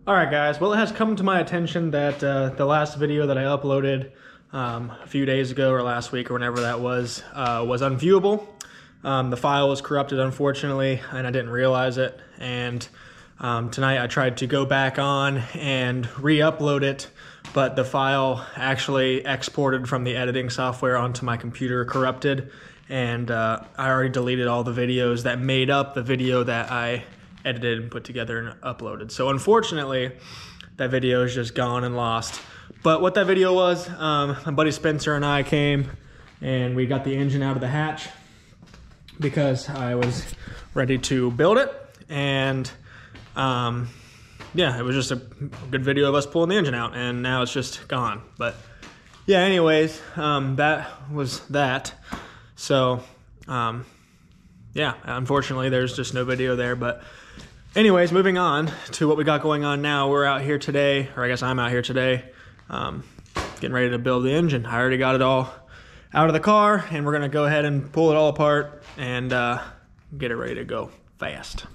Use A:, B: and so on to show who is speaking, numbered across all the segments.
A: Alright guys, well it has come to my attention that the last video that I uploaded a few days ago or last week or whenever that was unviewable. The file was corrupted unfortunately and I didn't realize it, and tonight I tried to go back on and re-upload it, but the file actually exported from the editing software onto my computer corrupted, and I already deleted all the videos that made up the video that I edited and put together and uploaded. So unfortunately, that video is just gone and lost. But what that video was, my buddy Spencer and I came and we got the engine out of the hatch because I was ready to build it. And yeah, it was just a good video of us pulling the engine out, and now it's just gone. But yeah, anyways, that was that. So yeah, unfortunately there's just no video there. But anyways, moving on to what we got going on now. We're out here today, or I guess I'm out here today, getting ready to build the engine. I already got it all out of the car, and we're gonna go ahead and pull it all apart and get it ready to go fast.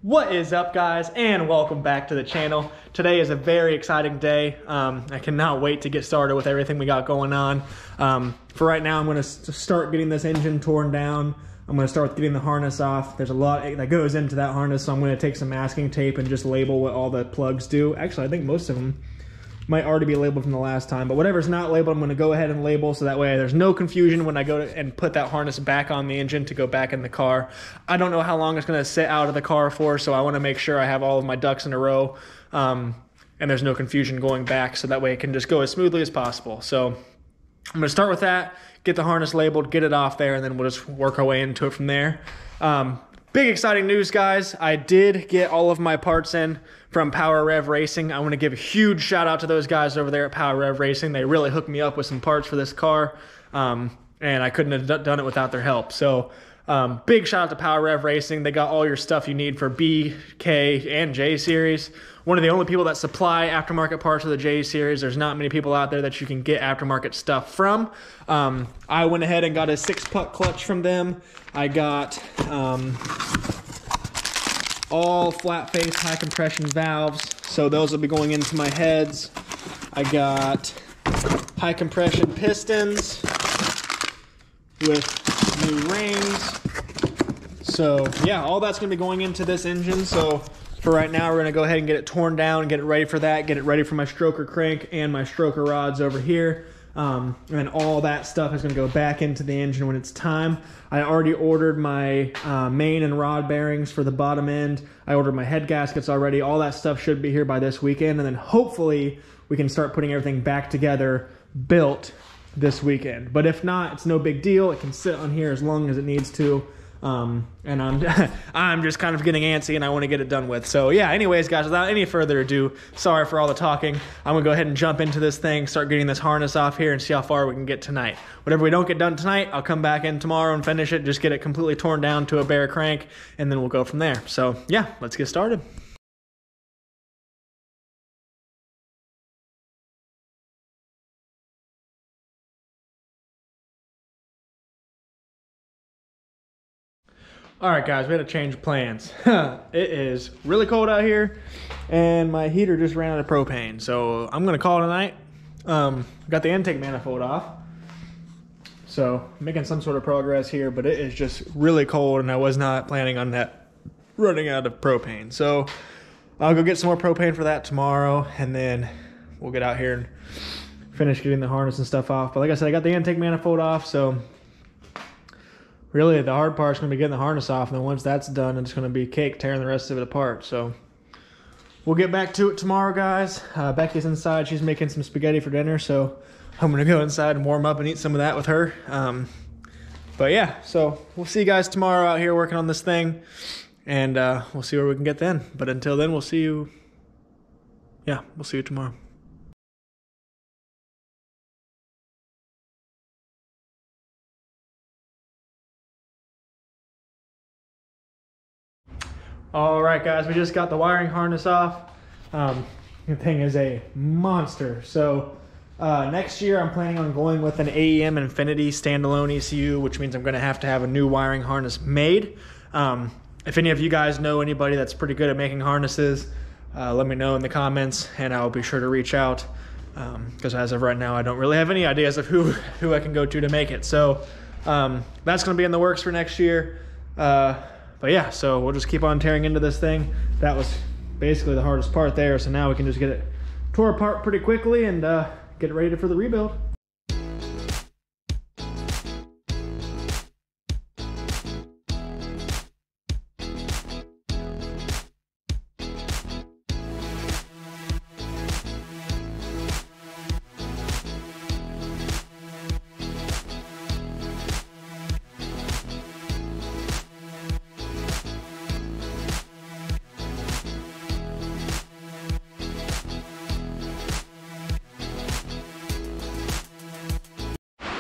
A: What is up guys, and welcome back to the channel. Today is a very exciting day. I cannot wait to get started with everything we got going on. For right now, I'm going to start getting this engine torn down. I'm going to start getting the harness off. There's a lot that goes into that harness, so I'm going to take some masking tape and just label what all the plugs do. Actually, I think most of them might already be labeled from the last time, but whatever's not labeled, I'm going to go ahead and label so that way there's no confusion when I go and put that harness back on the engine to go back in the car. I don't know how long it's going to sit out of the car for, so I want to make sure I have all of my ducks in a row, and there's no confusion going back, so that way it can just go as smoothly as possible. So I'm going to start with that, get the harness labeled, get it off there, and then we'll just work our way into it from there. Big exciting news, guys. I did get all of my parts in from Power Rev Racing. I want to give a huge shout out to those guys over there at Power Rev Racing. They really hooked me up with some parts for this car, and I couldn't have done it without their help. So big shout out to Power Rev Racing. They got all your stuff you need for B, K, and J Series. One of the only people that supply aftermarket parts of the J Series. There's not many people out there that you can get aftermarket stuff from. I went ahead and got a 6-puck clutch from them. I got all flat face high compression valves, so those will be going into my heads. I got high compression pistons with new rings. So yeah, all that's going to be going into this engine. So for right now, we're going to go ahead and get it torn down, get it ready for that, get it ready for my stroker crank and my stroker rods over here. And then all that stuff is going to go back into the engine when it's time. I already ordered my main and rod bearings for the bottom end. I ordered my head gaskets already. All that stuff should be here by this weekend. And then hopefully we can start putting everything back together, built this weekend. But if not, it's no big deal. It can sit on here as long as it needs to. And I'm just kind of getting antsy and I want to get it done with. So yeah, anyways guys, without any further ado, sorry for all the talking. I'm gonna go ahead and jump into this thing, start getting this harness off here and see how far we can get tonight. Whatever we don't get done tonight, I'll come back in tomorrow and finish it, just get it completely torn down to a bare crank, and then we'll go from there. So yeah, let's get started. All right, guys, we had to change plans. It is really cold out here, and my heater just ran out of propane. So I'm gonna call it a night. Got the intake manifold off, so making some sort of progress here, but it is just really cold, and I was not planning on that running out of propane. So I'll go get some more propane for that tomorrow, and then we'll get out here and finish getting the harness and stuff off. But like I said, I got the intake manifold off, so really, the hard part's going to be getting the harness off, and then once that's done, it's going to be cake tearing the rest of it apart. So we'll get back to it tomorrow, guys. Becky's inside. She's making some spaghetti for dinner, so I'm going to go inside and warm up and eat some of that with her. But yeah, so we'll see you guys tomorrow out here working on this thing, and we'll see where we can get then. But until then, we'll see you. Yeah, we'll see you tomorrow. All right, guys, we just got the wiring harness off. The thing is a monster. So next year I'm planning on going with an AEM Infinity standalone ECU, which means I'm gonna have to have a new wiring harness made. If any of you guys know anybody that's pretty good at making harnesses, let me know in the comments and I'll be sure to reach out. Because as of right now, I don't really have any ideas of who I can go to make it. So that's gonna be in the works for next year. But yeah, so we'll just keep on tearing into this thing. That was basically the hardest part there. So now we can just get it tore apart pretty quickly and get it ready for the rebuild.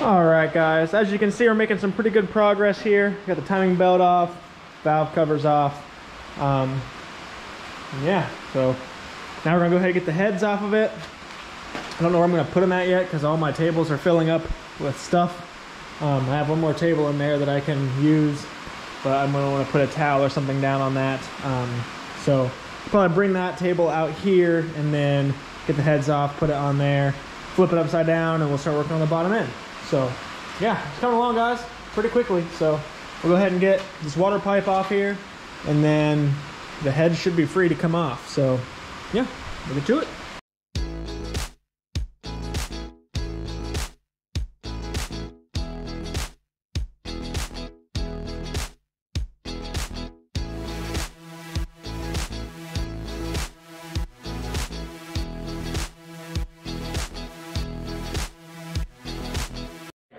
A: All right, guys, as you can see, we're making some pretty good progress here. Got the timing belt off, valve covers off. Yeah, so now we're gonna go ahead and get the heads off of it. I don't know where I'm gonna put them at yet because all my tables are filling up with stuff. I have one more table in there that I can use, but I'm gonna wanna put a towel or something down on that. So probably bring that table out here and then get the heads off, put it on there, flip it upside down, and we'll start working on the bottom end. So yeah, it's coming along, guys, pretty quickly. So we'll go ahead and get this water pipe off here, and then the head should be free to come off. So yeah, we'll get to it.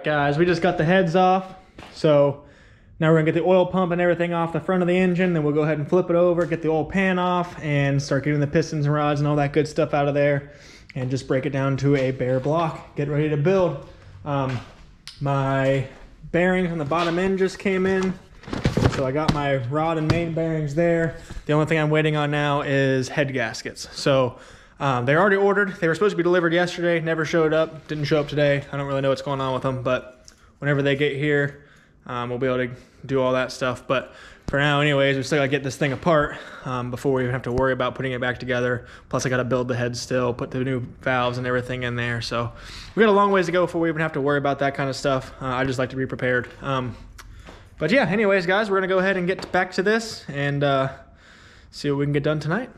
A: Guys, we just got the heads off, so now we're gonna get the oil pump and everything off the front of the engine, then we'll go ahead and flip it over, get the oil pan off, and start getting the pistons and rods and all that good stuff out of there, and just break it down to a bare block, get ready to build. My bearings on the bottom end just came in, so I got my rod and main bearings there. The only thing I'm waiting on now is head gaskets. So they're already ordered. They were supposed to be delivered yesterday, never showed up, didn't show up today. I don't really know what's going on with them, but whenever they get here, we'll be able to do all that stuff. But for now anyways, we still gotta get this thing apart before we even have to worry about putting it back together. Plus I gotta build the head still, put the new valves and everything in there. So we got a long ways to go before we even have to worry about that kind of stuff. I just like to be prepared. But yeah, anyways guys, we're gonna go ahead and get back to this and see what we can get done tonight.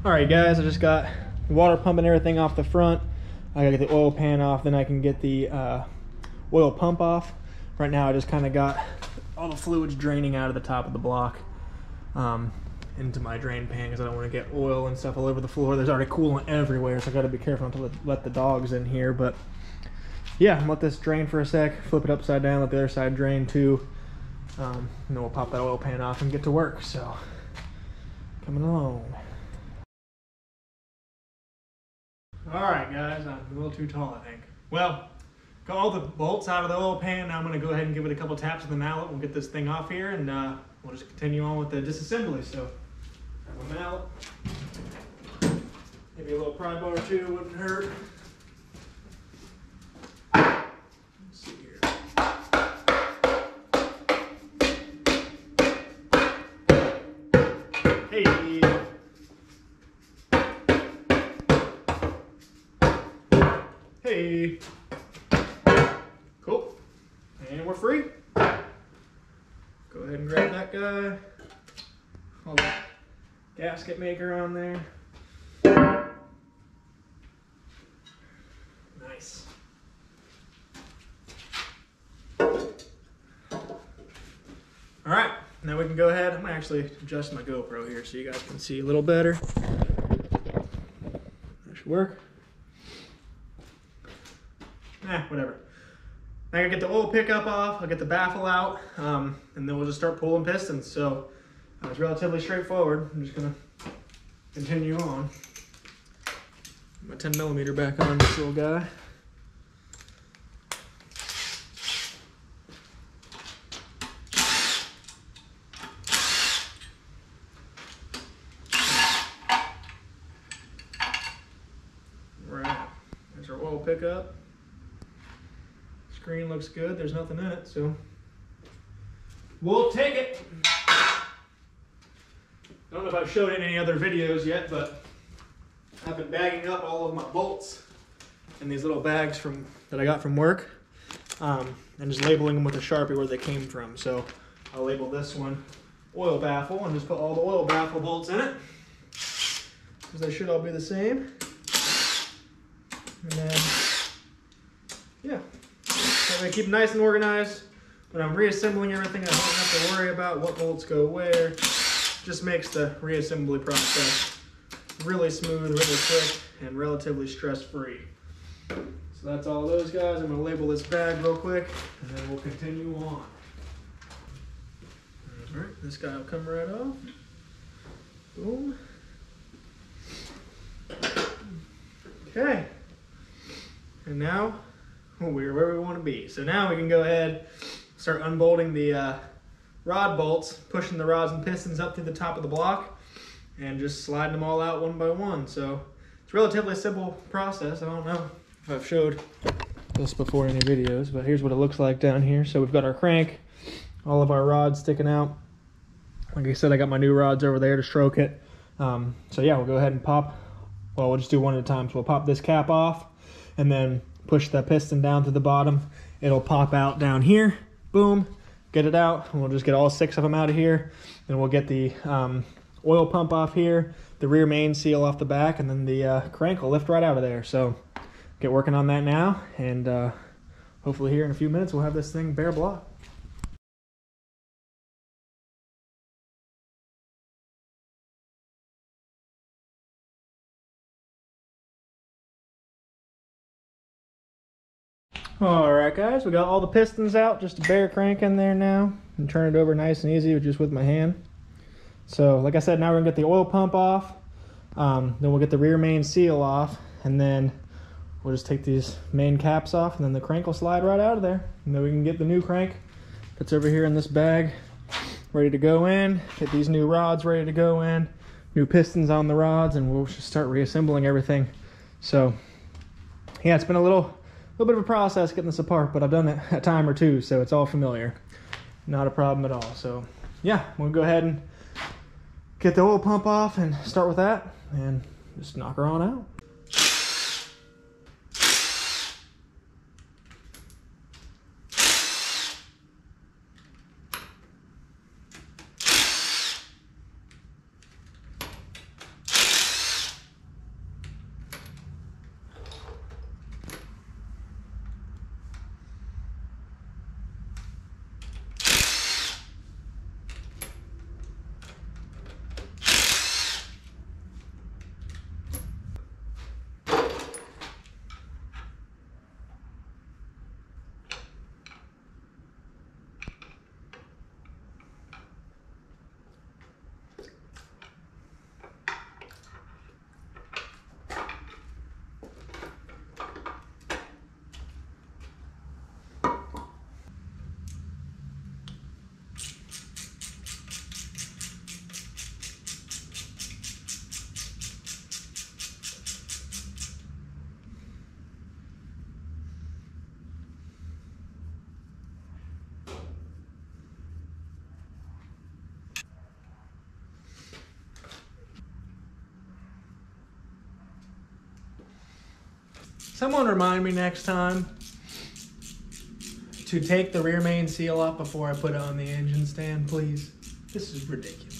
A: All right, guys, I just got the water pump and everything off the front. I gotta get the oil pan off, then I can get the oil pump off. Right now, I just kind of got all the fluids draining out of the top of the block into my drain pan because I don't want to get oil and stuff all over the floor. There's already coolant everywhere, so I gotta be careful not to let the dogs in here. But yeah, let this drain for a sec, flip it upside down, let the other side drain too. And then we'll pop that oil pan off and get to work. So, coming along. All right, guys, I'm a little too tall, I think. Well, got all the bolts out of the oil pan. Now I'm gonna go ahead and give it a couple taps with the mallet. We'll get this thing off here and we'll just continue on with the disassembly. So, grab a mallet. Maybe a little pry bar or two wouldn't hurt. Let's see here. Hey. Hey. Cool. And we're free. Go ahead and grab that guy. Hold the gasket maker on there. Nice. All right, now we can go ahead. I'm gonna actually adjust my GoPro here so you guys can see a little better. That should work. Whatever. Now I gotta get the oil pickup off, I'll get the baffle out, and then we'll just start pulling pistons. So it's relatively straightforward. I'm just gonna continue on. my 10mm back on this little guy. Right, there's our oil pickup. Screen looks good, there's nothing in it, so we'll take it. I don't know if I've showed it in any other videos yet, but I've been bagging up all of my bolts in these little bags that I got from work, and just labeling them with a Sharpie where they came from. So I'll label this one oil baffle and just put all the oil baffle bolts in it, because they should all be the same. And then, yeah, so I keep it nice and organized. When I'm reassembling everything, I don't have to worry about what bolts go where. Just makes the reassembly process really smooth, really quick, and relatively stress-free. So that's all those guys. I'm going to label this bag real quick, and then we'll continue on. All right, this guy will come right off. Boom. Okay. And now we're where we want to be. So now we can go ahead, start unbolting the rod bolts, pushing the rods and pistons up through the top of the block, and just sliding them all out one by one. So it's a relatively simple process. I don't know if I've showed this before in any videos, but here's what it looks like down here. So we've got our crank, all of our rods sticking out. Like I said, I got my new rods over there to stroke it. So yeah, we'll go ahead and pop, well, we'll just do one at a time. So we'll pop this cap off and then push the piston down to the bottom. It'll pop out down here, boom, get it out, and we'll just get all 6 of them out of here. Then we'll get the oil pump off here, the rear main seal off the back, and then the crank will lift right out of there. So get working on that now, and hopefully here in a few minutes we'll have this thing bare block. Alright guys, we got all the pistons out, just a bare crank in there now, and turn it over nice and easy just with my hand. So like I said, now we're gonna get the oil pump off, then we'll get the rear main seal off, and then we'll just take these main caps off, and then the crank will slide right out of there. And then we can get the new crank that's over here in this bag ready to go in, get these new rods ready to go in, new pistons on the rods, and we'll just start reassembling everything. So yeah, it's been a little bit of a process getting this apart, but I've done it a time or two, so it's all familiar. Not a problem at all. So yeah, we'll go ahead and get the oil pump off and start with that and just knock her on out. Someone remind me next time to take the rear main seal off before I put it on the engine stand, please. This is ridiculous.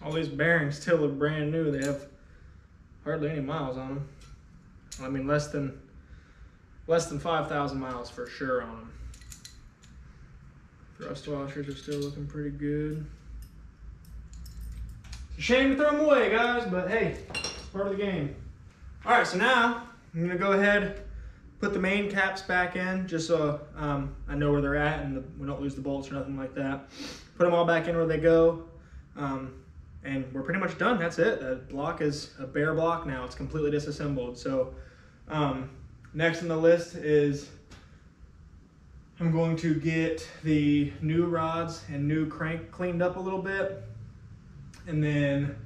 A: All these bearings still look brand new. They have hardly any miles on them. I mean, less than 5,000 miles for sure on them. Thrust washers are still looking pretty good. It's a shame to throw them away, guys, but hey, it's part of the game. All right, so now I'm gonna go ahead, put the main caps back in, just so I know where they're at and we don't lose the bolts or nothing like that. Put them all back in where they go, and we're pretty much done. That's it. The block is a bare block now. It's completely disassembled. So next on the list is I'm going to get the new rods and new crank cleaned up a little bit. And then,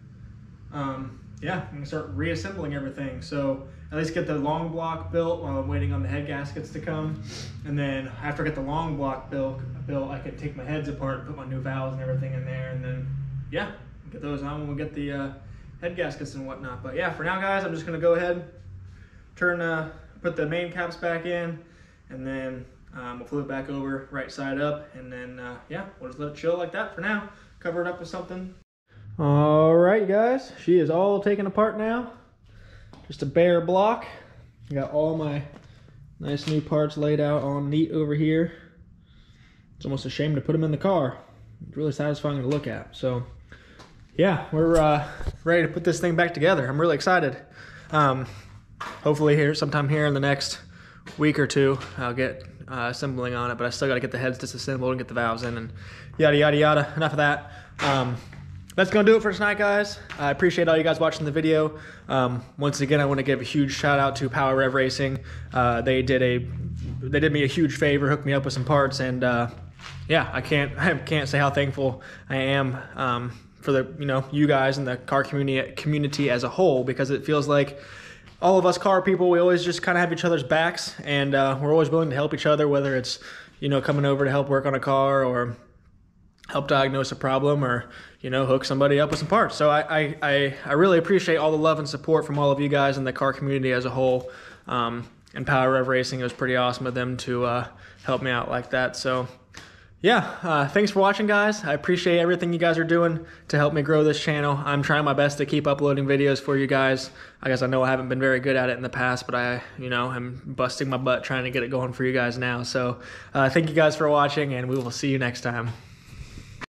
A: yeah, I'm gonna start reassembling everything. So at least get the long block built while I'm waiting on the head gaskets to come. And then after I get the long block built, I can take my heads apart and put my new valves and everything in there. And then, yeah, get those on when we get the head gaskets and whatnot. But yeah, for now, guys, I'm just gonna go ahead, put the main caps back in, and then we'll flip it back over right side up, and then yeah, we'll just let it chill like that for now. Cover it up with something. All right, guys, she is all taken apart now. Just a bare block. I got all my nice new parts laid out all neat over here. It's almost a shame to put them in the car. It's really satisfying to look at. So yeah, we're ready to put this thing back together. I'm really excited. Hopefully sometime here in the next week or two, I'll get assembling on it, but I still got to get the heads disassembled and get the valves in and yada, yada, yada. Enough of that. That's going to do it for tonight, guys. I appreciate all you guys watching the video. Once again, I want to give a huge shout out to Power Rev Racing. They did me a huge favor, hooked me up with some parts, and yeah, I can't say how thankful I am for the you guys and the car community as a whole, because it feels like all of us car people, we always just kind of have each other's backs, and we're always willing to help each other, whether it's coming over to help work on a car or help diagnose a problem, or hook somebody up with some parts. So I really appreciate all the love and support from all of you guys and the car community as a whole. And Power Rev Racing, it was pretty awesome of them to help me out like that. So yeah, thanks for watching, guys. I appreciate everything you guys are doing to help me grow this channel. I'm trying my best to keep uploading videos for you guys. I guess I know I haven't been very good at it in the past, but I'm busting my butt trying to get it going for you guys now. So thank you guys for watching, and we will see you next time.